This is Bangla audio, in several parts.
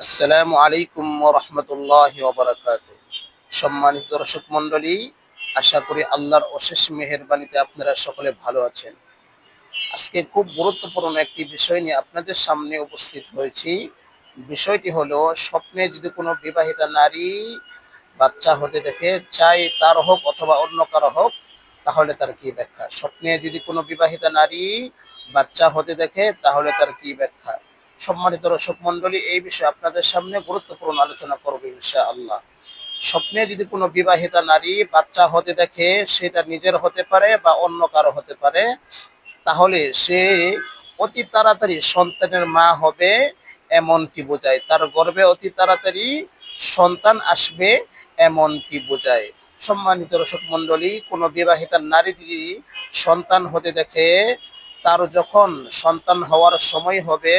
আসসালামু আলাইকুম ওয়া রাহমাতুল্লাহি ওয়া বারাকাতুহু। সম্মানিত দর্শক মণ্ডলী, আশা করি আল্লাহর অশেষ মেহেরবানিতে আপনারা সকলে ভালো আছেন। আজকে খুব গুরুত্বপূর্ণ একটি বিষয় নিয়ে আপনাদের সামনে উপস্থিত হয়েছি। বিষয়টি হলো, স্বপ্নে যদি কোনো বিবাহিতা নারী বাচ্চা হতে দেখে, চাই তার হোক অথবা অন্য কারো হোক, তাহলে তার কি ব্যাখ্যা? স্বপ্নে যদি কোনো বিবাহিতা নারী বাচ্চা হতে দেখে, তাহলে তার কি ব্যাখ্যা? সম্মানিত দর্শক মণ্ডলী, এই বিষয়ে আপনাদের সামনে গুরুত্বপূর্ণ আলোচনা করবো ইনশাআল্লাহ। স্বপ্নে যদি কোনো বিবাহিতা নারী বাচ্চা হতে দেখে, সেটা নিজের হতে পারে বা অন্য কারো হতে পারে, তাহলে সে অতি তাড়াতাড়ি সন্তানের মা হবে এমনটি বোঝায়। তার গর্ভে অতি তাড়াতাড়ি সন্তান আসবে এমনটি বোঝায়। সম্মানিত দর্শক মণ্ডলী, কোনো বিবাহিতা নারী যদি সন্তান হতে দেখে, তার যখন সন্তান হওয়ার সময় হবে,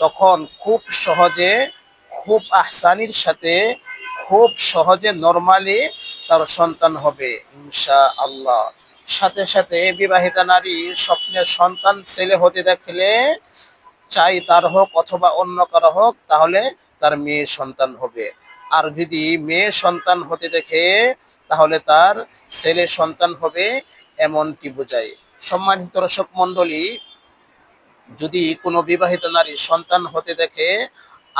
তখন খুব সহজে, খুব আহসানির সাথে, খুব সহজে নরমালি তার সন্তান হবে ইনশাআল্লাহ। সাথে সাথে বিবাহিতা নারী স্বপ্নে সন্তান ছেলে হতে দেখলে, চাই তার হোক অথবা অন্য কারো হোক, তাহলে তার মেয়ে সন্তান হবে। আর যদি মেয়ে সন্তান হতে দেখে, তাহলে তার ছেলে সন্তান হবে এমনটি বোঝায়। সম্মানিত দর্শক মণ্ডলী, যদি কোনো বিবাহিত নারী সন্তান হতে দেখে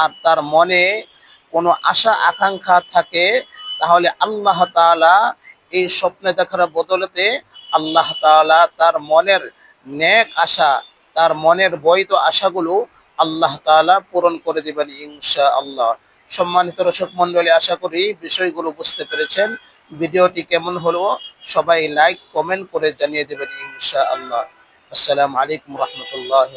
আর তার মনে কোনো আশা আকাঙ্ক্ষা থাকে, তাহলে আল্লাহ তাআলা এই স্বপ্নে দেখার বদলতে আল্লাহ তাআলা তার মনের নেক আশা, তার মনের বৈধ আশাগুলো আল্লাহ তাআলা পূরণ করে দিবেন ইনশাআল্লাহ। সম্মানিত দর্শক মণ্ডলী, আশা করি বিষয়গুলো বুঝতে পেরেছেন। ভিডিওটি কেমন হলো সবাই লাইক কমেন্ট করে জানিয়ে দেবেন ইনশাআল্লাহ। আসসালামু আলাইকুম রহমতুল্লাহ।